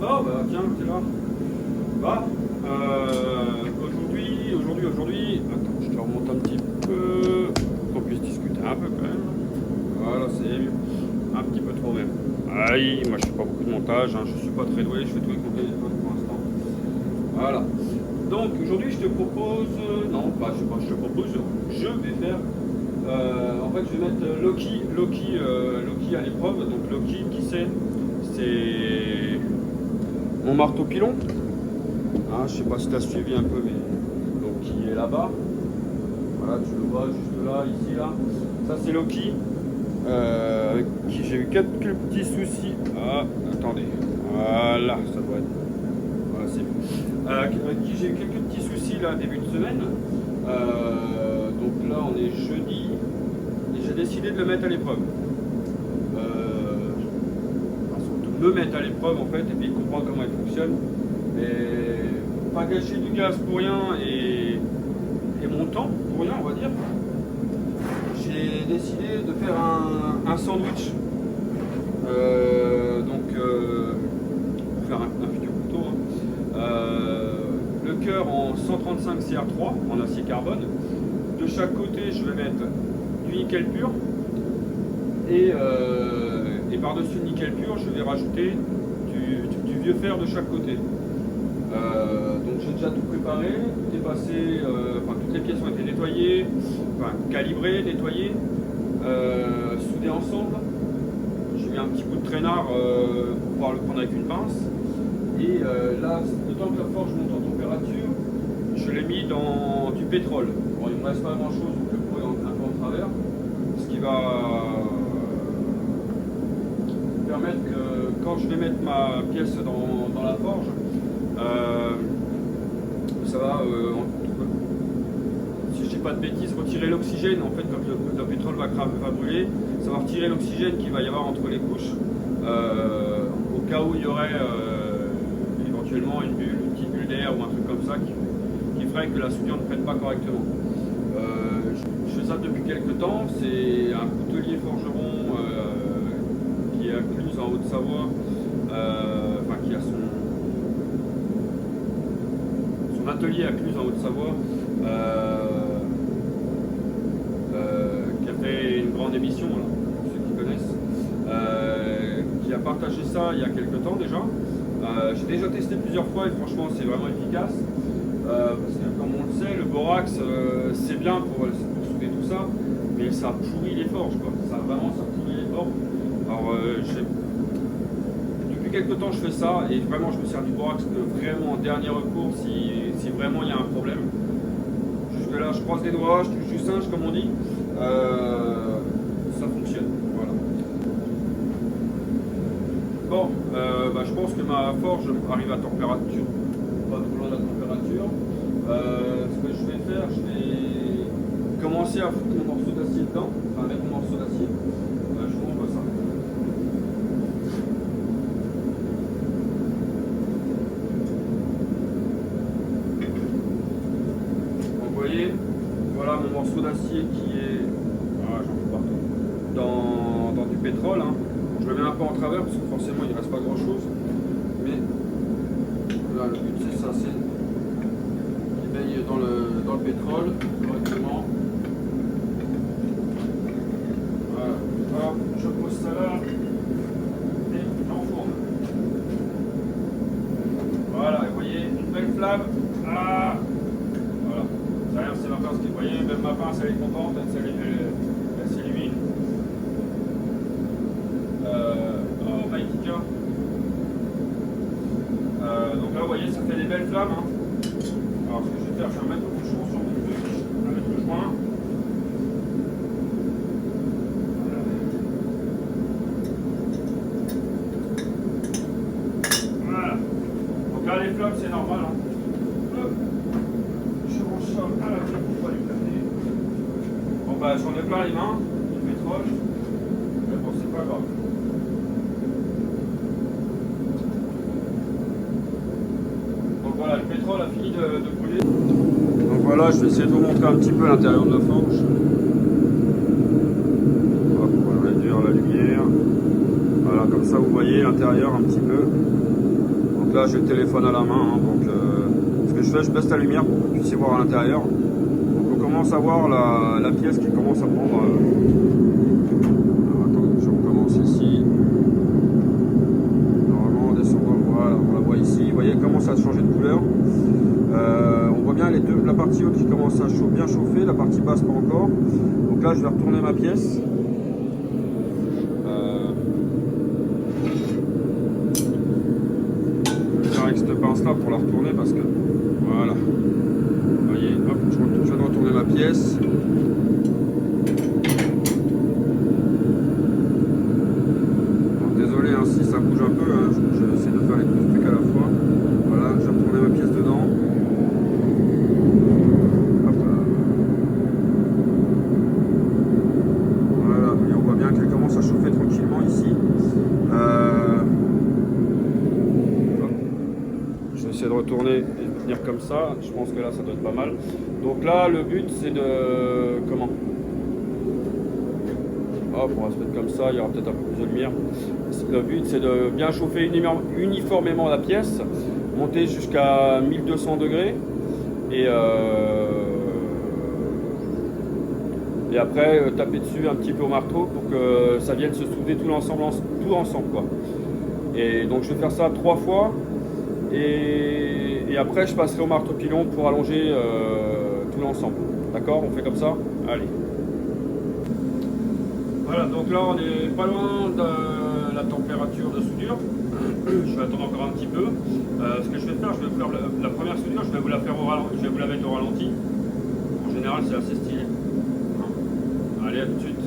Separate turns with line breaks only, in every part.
Bah tiens, t'es là. Bah, aujourd'hui, attends, je te remonte un petit peu, qu'on puisse discuter un peu quand même. Voilà, c'est mieux. Un petit peu trop même. Aïe, moi je fais pas beaucoup de montage, hein, je suis pas très doué, je fais tout avec mon téléphone pour l'instant. Voilà. Donc aujourd'hui je te propose, non pas je te propose, je vais faire, en fait je vais mettre Loki à l'épreuve. Donc Loki, qui c'est mon marteau pilon. Hein, je sais pas si tu as suivi un peu, mais Loki est là-bas. Voilà, tu le vois juste là, ici, là. Ça c'est Loki, avec qui j'ai eu quelques petits soucis. Ah, attendez. Voilà, ça doit être. Voilà, c'est mieux. Avec qui j'ai eu quelques petits soucis là, début de semaine. Donc là, on est jeudi. Et j'ai décidé de le mettre à l'épreuve. De me mettre à l'épreuve en fait, et puis comprendre comment il fonctionne. Mais pas gâcher du gaz pour rien et mon temps pour rien, on va dire. J'ai décidé de faire un sandwich. Pour faire un futur couteau. Hein. Le cœur en 135 CR3 en acier carbone. De chaque côté, je vais mettre du nickel pur. Et par-dessus le nickel pur, je vais rajouter du vieux fer de chaque côté. Donc j'ai déjà tout préparé, tout est passé, toutes les pièces ont été nettoyées, calibrées, nettoyées, soudées ensemble. J'ai mis un petit coup de traînard pour pouvoir le prendre avec une pince. Et là, le temps que la forge monte en température, je l'ai mis dans du pétrole. Bon, il ne me reste pas grand chose, donc le pot est un peu en travers. Ce qui va permettre que quand je vais mettre ma pièce dans la forge, ça va, si je dis pas de bêtises, retirer l'oxygène. En fait, quand le pétrole va brûler, ça va retirer l'oxygène qu'il va y avoir entre les couches, au cas où il y aurait éventuellement une petite bulle d'air ou un truc comme ça qui ferait que la soudure ne prenne pas correctement. Je fais ça depuis quelques temps. C'est un coutelier forgeron qui est à Cluse en Haute-Savoie, qui a son atelier à Cluse en Haute-Savoie, qui a fait une grande émission, voilà, pour ceux qui connaissent, qui a partagé ça il y a quelques temps déjà. J'ai déjà testé plusieurs fois et franchement c'est vraiment efficace. Parce que comme on le sait, le borax c'est bien pour souder tout ça, mais ça pourrit les forges, quoi. Ça pourrit les forges. Alors depuis quelques temps je fais ça et vraiment je me sers du borax vraiment en dernier recours si vraiment il y a un problème. Jusque là je croise les doigts, je touche du singe comme on dit, ça fonctionne. Voilà. Bon, je pense que ma forge arrive à température, pas trop loin de la température. Ce que je vais faire, je vais commencer à foutre mon morceau d'acier dedans, mettre mon morceau d'acier. Je vous montre ça. Donc, vous voyez, voilà mon morceau d'acier qui est, j'en fous partout, dans du pétrole. Hein. Je le mets un peu en travers parce que forcément il ne reste pas grand chose. Mais là, le but c'est ça, c'est qu'il baigne dans le pétrole correctement. Voilà. Hop, je pose ça là et j'enfourne. Voilà, vous voyez, une belle flamme. Ah, voilà. C'est rien, c'est ma pince qui, vous voyez, même ma pince elle est contente, elle s'illumine. Oh my God. Donc là vous voyez ça fait des belles flammes. Hein. Alors ce que je vais faire, je vais mettre le bouchon sur mon truc, je vais mettre le joint. Voilà. Donc là les flammes c'est normal. Hein. Hop. Je range ça à la clé pour pas lui planer. Bon j'en ai plein les mains, du pétrole. Mais bon c'est pas grave. Voilà, le pétrole a fini de brûler. Donc voilà, je vais essayer de vous montrer un petit peu l'intérieur de la forge. On va réduire la lumière. Voilà, comme ça vous voyez l'intérieur un petit peu. Donc là j'ai le téléphone à la main, hein, donc ce que je fais, je baisse la lumière pour que vous puissiez voir à l'intérieur. Donc on commence à voir la pièce qui commence à prendre. Alors attends, je recommence ici. Normalement en descendant, voilà, on la voit ici. Vous voyez, elle commence à changer de couleur. On voit bien la partie haute qui commence à bien chauffer, la partie basse pas encore. Donc là je vais retourner ma pièce. Je vais faire avec cette pince là pour la retourner parce que voilà. Vous voyez, hop, je viens de retourner ma pièce. Alors, désolé hein, si ça bouge un peu, hein, j'essaie de faire les deux trucs à la fois. Voilà, j'ai retourné ma pièce dedans. Hop là. Voilà, et on voit bien qu'elle commence à chauffer tranquillement ici. Je vais essayer de retourner et de tenir comme ça. Je pense que là, ça doit être pas mal. Donc là, le but, c'est de... Comment? Hop, on va se mettre comme ça. Il y aura peut-être un peu plus de lumière. Le but, c'est de bien chauffer uniformément la pièce. Monter jusqu'à 1200 degrés. Et après, taper dessus un petit peu au marteau pour que ça vienne se souder tout ensemble, quoi. Et donc, je vais faire ça 3 fois. Et après, je passerai au marteau pilon pour allonger tout l'ensemble. D'accord? On fait comme ça? Allez. Voilà, donc là, on est pas loin de la température de soudure. Je vais attendre encore un petit peu. Ce que je vais faire, je vais vous faire la première soudure, je vais vous la faire je vais vous la mettre au ralenti. En général, c'est assez stylé. Allez, à tout de suite.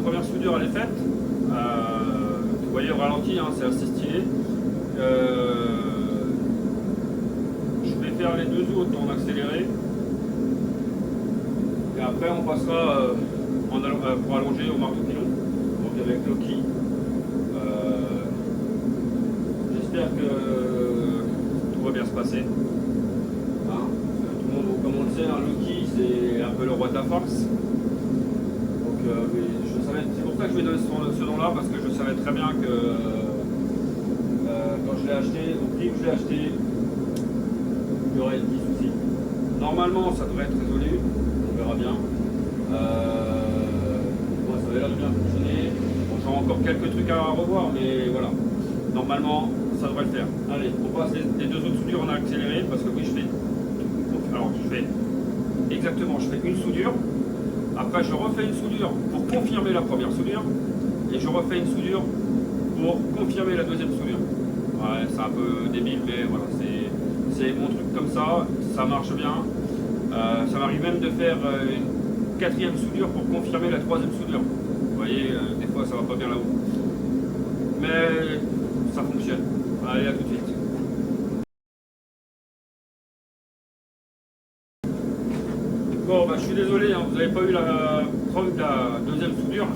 première soudure elle est faite. Vous voyez au ralenti, hein, c'est assez stylé. Je vais faire les deux autres en accéléré. Et après on passera pour allonger au marteau pilon. Donc avec Loki. J'espère que tout va bien se passer. Hein, tout le monde, comme on le sait, hein, Loki c'est un peu le roi de la farce. Donc c'est pour ça que je vais donner ce nom-là, parce que je savais très bien que quand je l'ai acheté, au prix où je l'ai acheté, il y aurait 10 soucis. Normalement ça devrait être résolu, on verra bien. Moi ça avait l'air de bien fonctionner. Bon, j'aurai encore quelques trucs à revoir, mais voilà. Normalement ça devrait le faire. Allez, on passe les deux autres soudures en accéléré, parce que oui je fais. Alors je fais exactement, je fais une soudure. Après je refais une soudure pour confirmer la première soudure. Et je refais une soudure pour confirmer la deuxième soudure. Ouais, c'est un peu débile, mais voilà, c'est mon truc comme ça marche bien. Ça m'arrive même de faire une quatrième soudure pour confirmer la troisième soudure. Vous voyez, des fois ça va pas bien là-haut. Mais ça fonctionne. Allez, à tout de suite. Bon, bah, je suis désolé, hein, vous n'avez pas eu la preuve de la deuxième soudure.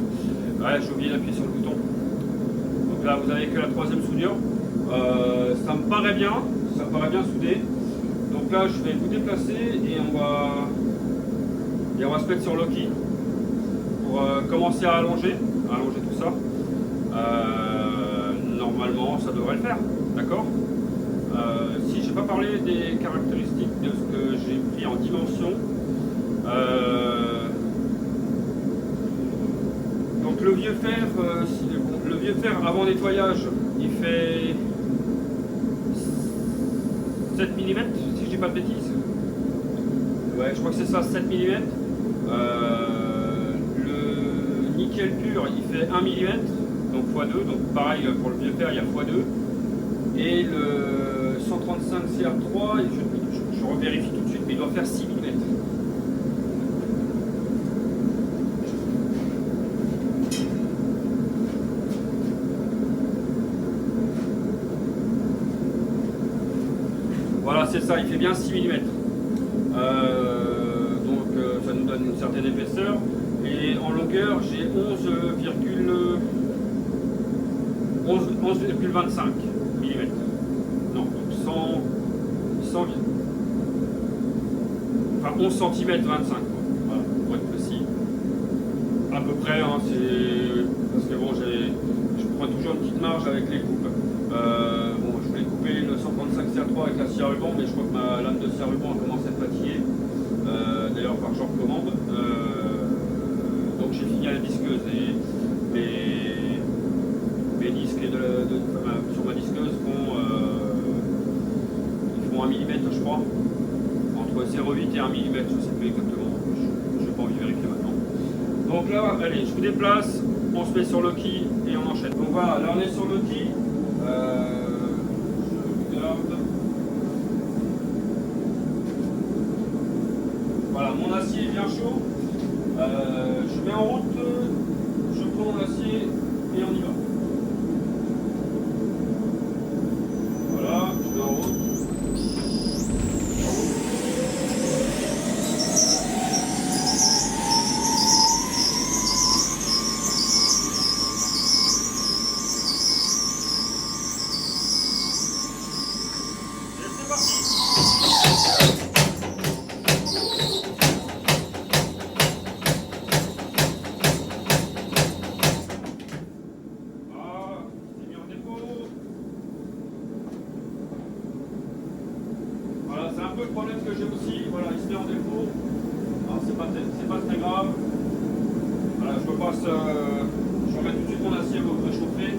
Ouais, j'ai oublié d'appuyer sur le bouton. Donc là, vous avez que la troisième soudure. Ça me paraît bien, soudé. Donc là, je vais vous déplacer et on va se mettre sur Loki pour commencer à allonger tout ça. Normalement, ça devrait le faire, d'accord. Si j'ai pas parlé des caractéristiques de ce que j'ai pris en dimension. Donc le vieux fer avant nettoyage, il fait 7 mm, si je dis pas de bêtises. Ouais, je crois que c'est ça, 7 mm. Le nickel pur, il fait 1 mm, donc x2. Donc pareil, pour le vieux fer, il y a x2. Et le 135 CR3, je revérifie tout de suite, mais il doit faire 6 mm. Voilà, c'est ça, il fait bien 6 mm. Donc ça nous donne une certaine épaisseur. Et en longueur, j'ai 11,25 mm. Non, donc 100 enfin 11 cm 25, quoi. Voilà, pour être précis. À peu près, hein, c'est. Parce que bon, je prends toujours une petite marge avec les coupes. Bon, je voulais couper le 135 CR3 avec la scie à ruban, mais je crois que ma lame de scie à ruban a commencé à être fatiguée. D'ailleurs, par que j'en recommande. Donc j'ai fini à la disqueuse. Et mes disques sur ma disqueuse ils font 1 mm, je crois. Entre 0,8 et 1 mm, je ne sais plus exactement. Je n'ai pas envie de vérifier maintenant. Donc là, allez, je vous déplace. On se met sur Loki et on enchaîne. Donc voilà, là on est sur Loki. Je regarde. Voilà, mon acier est bien chaud. Je mets en route, je prends mon acier et on y va. Voilà, je mets en route. C'est un peu le problème que j'ai aussi, voilà, il se met en défaut. Alors c'est pas très grave. Voilà, je repasse, je remets tout de suite mon acier pour réchauffer.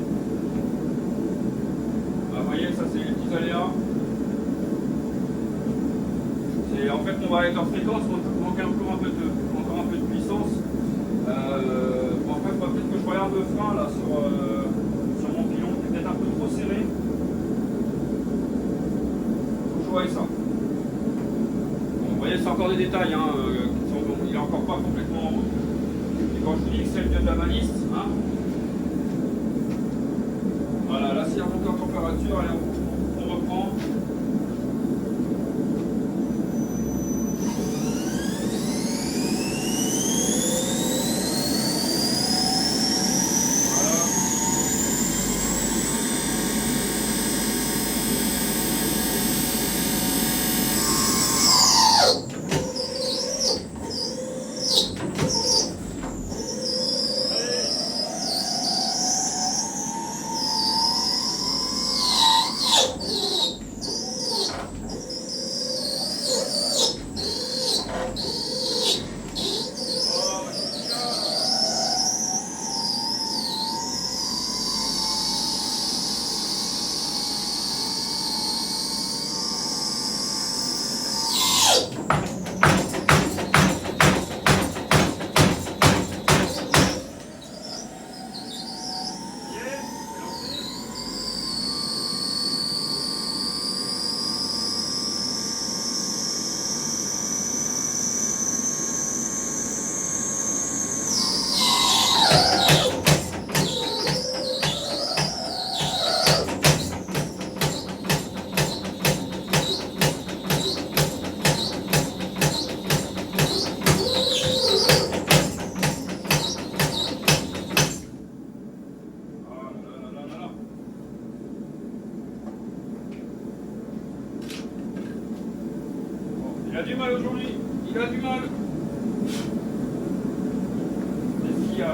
Vous voyez, ça c'est les petits aléas. En fait, on va être en fréquence, on manque encore un peu de puissance. Bon, après, il faudra peut-être que je regarde le frein là sur mon pilon, qui est peut-être un peu trop serré. Faut que je voie ça. Vous voyez, c'est encore des détails, hein, il n'est encore pas complètement Et quand je vous dis que c'est le diode de la maniste, hein, voilà, là c'est remonté en température, allez, on reprend. Il a du mal aujourd'hui, il a du mal. Qu'est-ce qu'il y a là?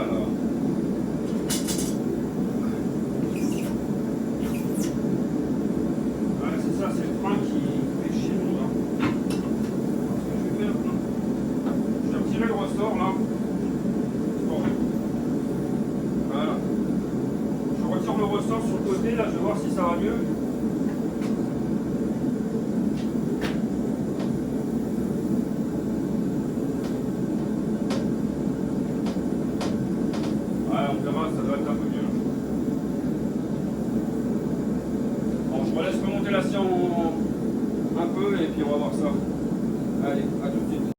Ouais, c'est ça, c'est le frein qui fait chier mon gars. Ce que je vais faire, je vais retirer le ressort là. Bon. Voilà. Je retire le ressort sur le côté, là je vais voir si ça va mieux. Ça doit être un peu mieux. Bon, je relaisse remonter la scie un peu et puis on va voir ça. Allez, à tout de suite.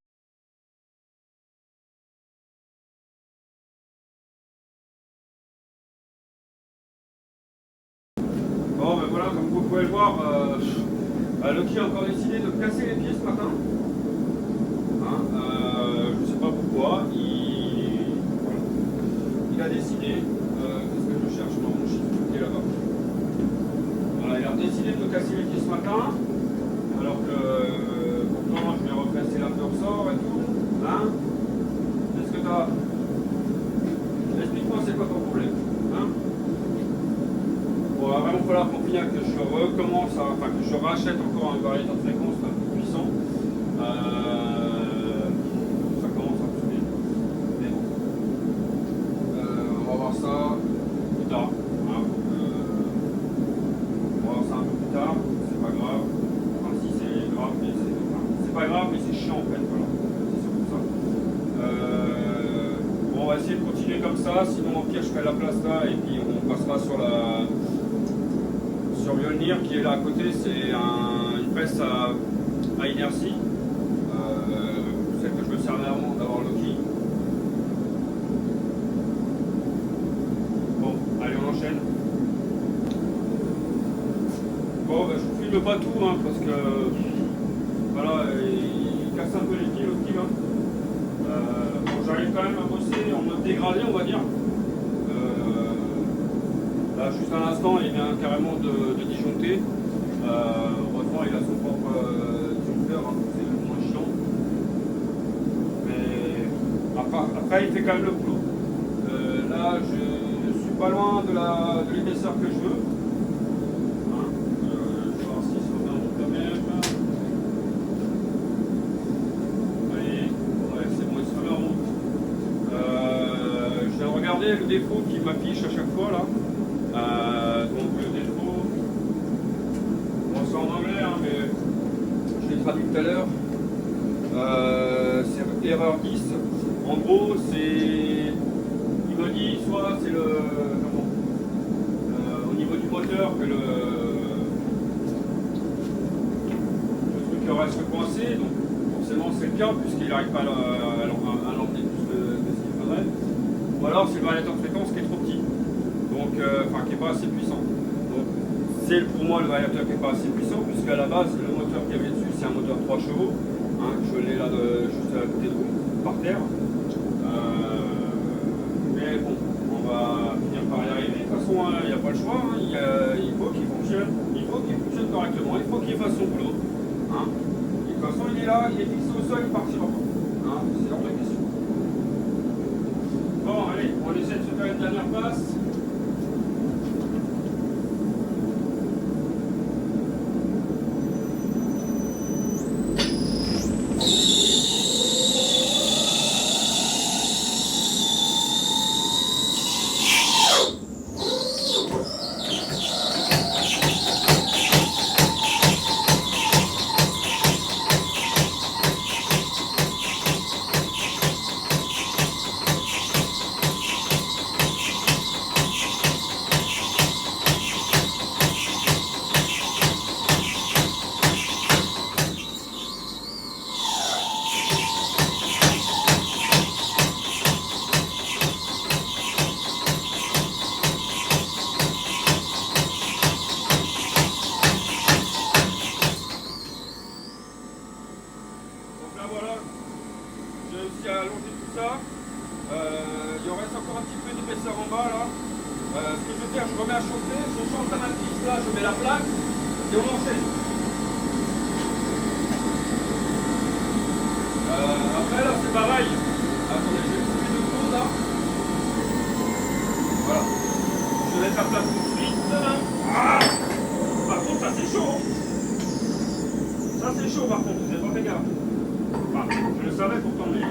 Bon, ben voilà, comme vous pouvez le voir, Loki a encore décidé de casser les pieds ce matin. Hein, je ne sais pas pourquoi. Il a décidé, qu'est-ce que je cherche dans mon chiffre qui est là-bas. Voilà, il a décidé de me casser les pieds ce matin, alors que pourtant je lui ai replacé la peur sort et tout. Hein? Qu'est-ce que t'as? Explique-moi c'est quoi ton problème. Hein? Bon, il va vraiment falloir qu'on finisse que je recommence, enfin que je rachète encore un variateur de fréquence un peu puissant. Ça commence à me saouler. Mais bon. On va voir ça plus tard. Hein, on va voir ça un peu plus tard. C'est pas grave. Enfin, si c'est grave, mais c'est pas grave, mais c'est chiant en fait. Voilà. C'est surtout ça. Bon, on va essayer de continuer comme ça. Sinon, au pire, je ferai la place là et puis on passera sur Mjolnir qui est là à côté. C'est une presse à inertie. Celle que je me servais avant d'avoir Loki. Bon, allez, on enchaîne. Bon, ben, je vous filme pas tout, hein, parce que voilà, il casse un peu les pieds Loki là. Bon, j'arrive quand même à bosser en mode dégradé, on va dire. Là, juste à l'instant, il vient carrément de disjoncter. Heureusement, il a son propre disjoncteur, hein, c'est le moins chiant. Mais après, il fait quand même le boulot. Là, je suis pas loin de l'épaisseur que je veux. Hein, je vais voir si ça remonte quand même. Allez, ouais, c'est bon, il se remonte. Je viens de regarder le défaut qui m'affiche à chaque fois là. Donc le défaut, bon, c'est en anglais, hein, mais je l'ai traduit tout à l'heure. C'est erreur 10. En gros, c'est. Il me dit soit c'est au niveau du moteur que le truc reste coincé, donc forcément c'est le cas puisqu'il n'arrive pas à l'emmener plus que ce qu'il faudrait. Ou alors c'est le variateur de fréquence qui est trop petit, donc enfin qui n'est pas assez puissant. Donc c'est pour moi le variateur qui n'est pas assez puissant, puisqu'à la base le moteur qu'il y avait dessus c'est un moteur 3 chevaux, hein, je l'ai là juste à côté de vous, par terre. Mais bon, on va finir par y arriver. De toute façon, il n'y a pas le choix, hein, il faut qu'il fonctionne. Il faut qu'il fonctionne correctement, il faut qu'il fasse son boulot. Hein. Et de toute façon, il est là, il est fixé au sol, il partira pas. Hein, c'est hors de question. Bon, allez, on essaie de se faire une dernière passe. Voilà, j'ai réussi à allonger tout ça. Il en reste encore un petit peu d'épaisseur en bas là. Ce que je vais faire, je remets à chauffer, je change la matrice là, je mets la plaque et on enchaîne. Après là c'est pareil. Attendez, je vais couper de l'eau là. Voilà. Je vais mettre la plaque tout de suite. Ah, par contre ça c'est chaud. Ça c'est chaud par contre, vous n'avez pas fait gaffe. Ah, je le savais pourtant, mais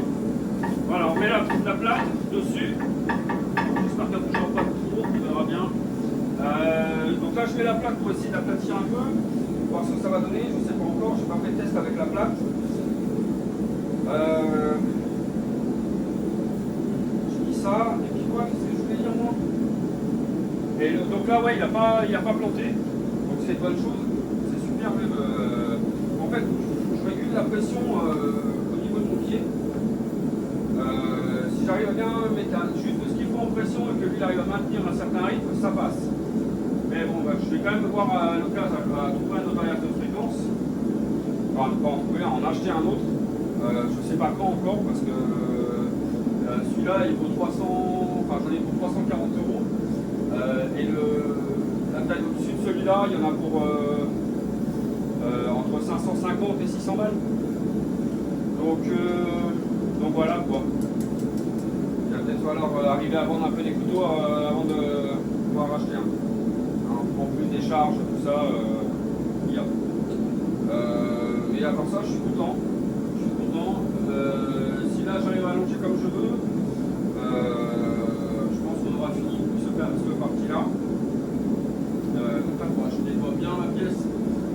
voilà, on met la plaque dessus. J'espère qu'elle ne bougera pas trop, on verra bien. Donc là, je mets la plaque pour essayer d'aplatir un peu, voir ce que ça va donner. Je ne sais pas encore, je n'ai pas fait de test avec la plaque. Je dis ça, et puis quoi, qu'est-ce que je voulais dire moi? Et donc là, ouais, il n'a pas planté, donc c'est une bonne chose. C'est super même. En fait, je régule la pression au niveau de mon pied. Si j'arrive à bien mettre juste ce qu'il faut en pression et que lui arrive à maintenir un certain rythme, ça passe. Mais bon, je vais quand même voir à l'occasion à trouver un autre variateur de fréquence. Enfin, pas en trouver un, en acheter un autre. Je ne sais pas quand encore parce que celui-là il vaut 300, enfin j'en ai pour 340 €. Et la taille au-dessus de celui-là, il y en a pour entre 550 et 600 balles. Donc voilà quoi. Il va peut-être falloir arriver à vendre un peu des couteaux avant de pouvoir acheter un. En plus des charges, tout ça, il y a. Mais à part ça, je suis content. Si là j'arrive à allonger comme je veux, je pense qu'on aura fini cette partie-là. Donc là, je nettoie bien la pièce.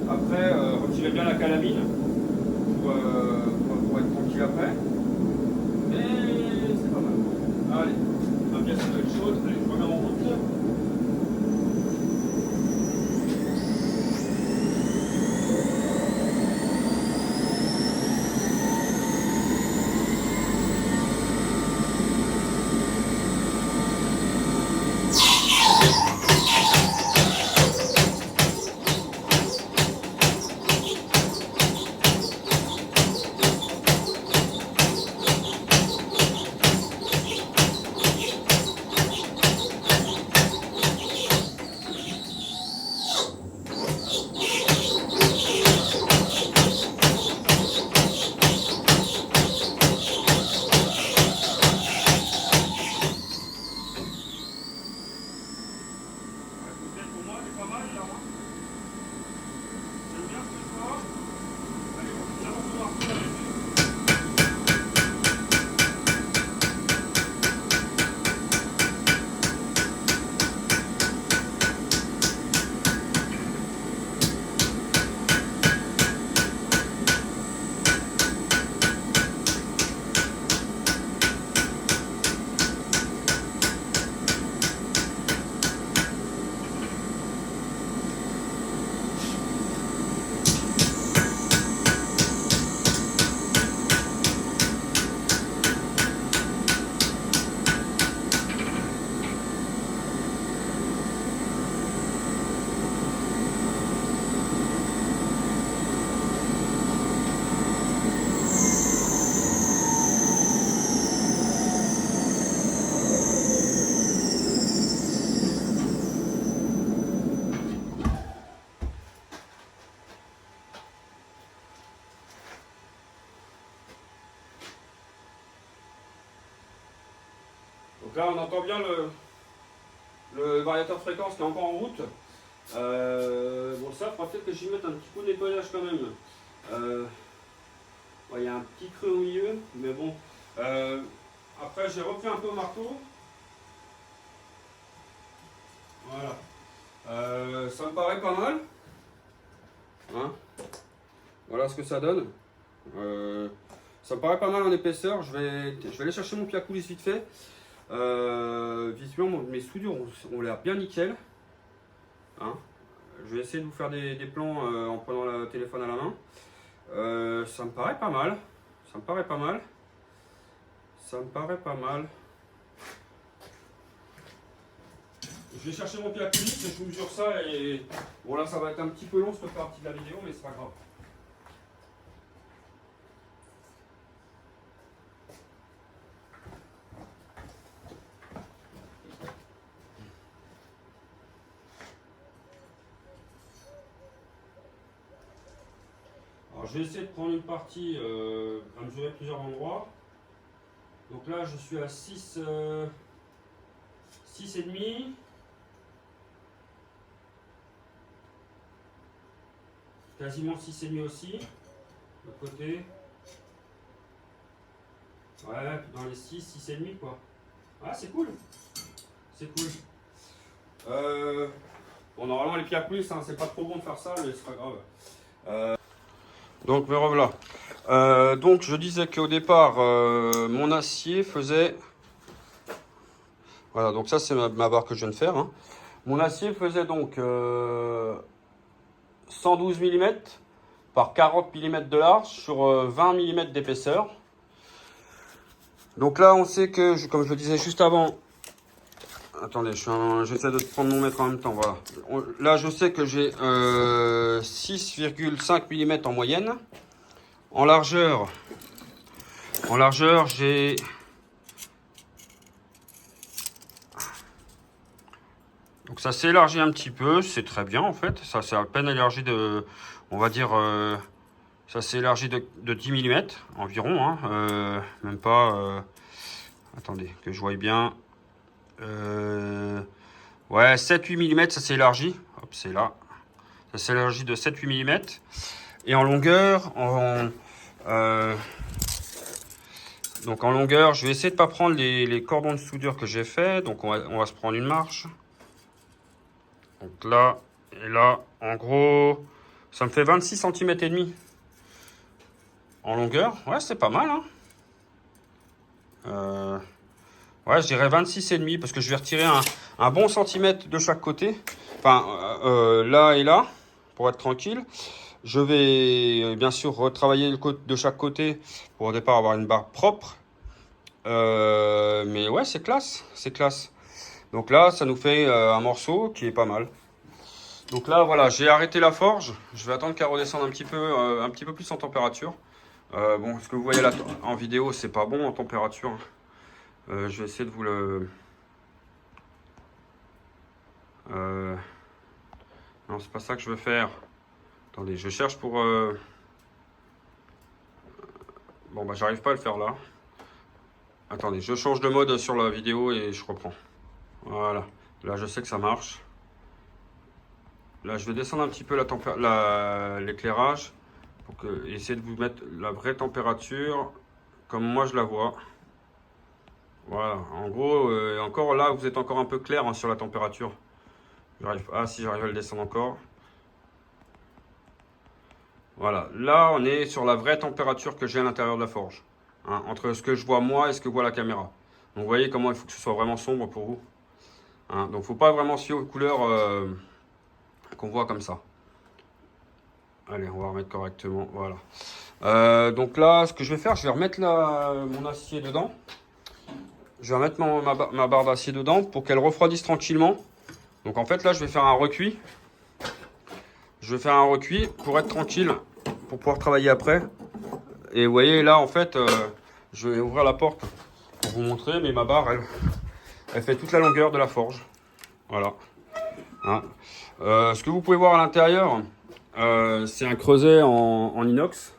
Après, retirer bien la calamine pour être tranquille après. Mais c'est pas mal. Allez, ma pièce doit être chaude. Allez, je remets en route. Donc là, on entend bien le variateur de fréquence qui est encore en route. Bon, ça, il faudra peut-être que j'y mette un petit coup de nettoyage quand même. Il y a un petit creux au milieu, mais bon. Après, j'ai repris un peu au marteau. Voilà. Ça me paraît pas mal. Hein, voilà ce que ça donne. Ça me paraît pas mal en épaisseur. Je vais aller chercher mon pied à coulisse vite fait. Visiblement, mes soudures ont l'air bien nickel. Hein, je vais essayer de vous faire des plans en prenant le téléphone à la main. Ça me paraît pas mal. Ça me paraît pas mal. Ça me paraît pas mal. Je vais chercher mon pied à coulisse et je vous mesure ça. Et bon, là, ça va être un petit peu long cette partie de la vidéo, mais c'est pas grave. Alors, je vais essayer de prendre une partie à mesurer plusieurs endroits. Donc là, je suis à 6,5. Quasiment 6,5 aussi. De l'autre côté. Ouais, dans les 6,5 quoi. Ah, c'est cool. C'est cool. Bon, normalement, les pieds à coulisse, hein, c'est pas trop bon de faire ça, mais c'est pas grave. Donc, me revoilà. Donc, je disais qu'au départ, mon acier faisait... Voilà, donc ça, c'est ma barre que je viens de faire. Hein. Mon acier faisait donc 112 mm par 40 mm de large sur 20 mm d'épaisseur. Donc là, on sait que, comme je le disais juste avant... Attendez, j'essaie de prendre mon mètre en même temps, voilà. Là, je sais que j'ai 6,5 mm en moyenne. En largeur, j'ai... Donc ça s'est élargi un petit peu, c'est très bien en fait. Ça s'est à peine élargi de... On va dire... ça s'est élargi de 10 mm environ, hein. Même pas... attendez, que je voie bien... ouais, 7-8 mm, ça s'est élargi. Hop, c'est là. Ça s'est élargi de 7-8 mm. Et en longueur, donc en longueur, je vais essayer de ne pas prendre les cordons de soudure que j'ai fait. Donc on va se prendre une marche. Donc là et là, en gros, ça me fait 26 cm et demi en longueur. Ouais, c'est pas mal, hein. Ouais, je dirais 26,5 parce que je vais retirer un bon centimètre de chaque côté. Enfin, là et là, pour être tranquille. Je vais bien sûr retravailler le côté de chaque côté pour au départ avoir une barre propre. Mais ouais, c'est classe, c'est classe. Donc là, ça nous fait un morceau qui est pas mal. Donc là, voilà, j'ai arrêté la forge. Je vais attendre qu'elle redescende un petit peu plus en température. Bon, ce que vous voyez là en vidéo, c'est pas bon en température. Je vais essayer de vous le... non, c'est pas ça que je veux faire. Attendez, je cherche pour... Bon, bah, j'arrive pas à le faire là. Attendez, je change de mode sur la vidéo et je reprends. Voilà. Là, je sais que ça marche. Là, je vais descendre un petit peu l'éclairage pour essayer de vous mettre la vraie température comme moi je la vois. Voilà. En gros, encore là, vous êtes encore un peu clair hein, sur la température. Ah, si j'arrive à le descendre encore. Voilà. Là, on est sur la vraie température que j'ai à l'intérieur de la forge. Hein, entre ce que je vois moi et ce que voit la caméra. Donc, vous voyez comment il faut que ce soit vraiment sombre pour vous. Hein, donc, faut pas vraiment se fier aux couleurs qu'on voit comme ça. Allez, on va remettre correctement. Voilà. Donc là, ce que je vais faire, je vais remettre mon acier dedans. Je vais remettre ma barre d'acier dedans pour qu'elle refroidisse tranquillement. Donc en fait, là, je vais faire un recuit. Je vais faire un recuit pour être tranquille, pour pouvoir travailler après. Et vous voyez, là, en fait, je vais ouvrir la porte pour vous montrer. Mais ma barre, elle fait toute la longueur de la forge. Voilà. Hein. Ce que vous pouvez voir à l'intérieur, c'est un creuset en inox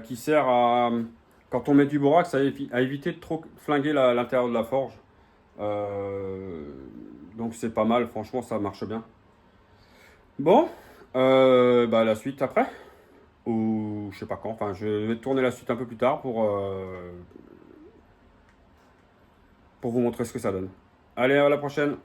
qui sert à, quand on met du borax, à éviter de trop flinguer l'intérieur de la forge. Donc c'est pas mal, franchement ça marche bien. Bon, bah la suite après. Ou je sais pas quand, enfin je vais tourner la suite un peu plus tard pour vous montrer ce que ça donne. Allez, à la prochaine.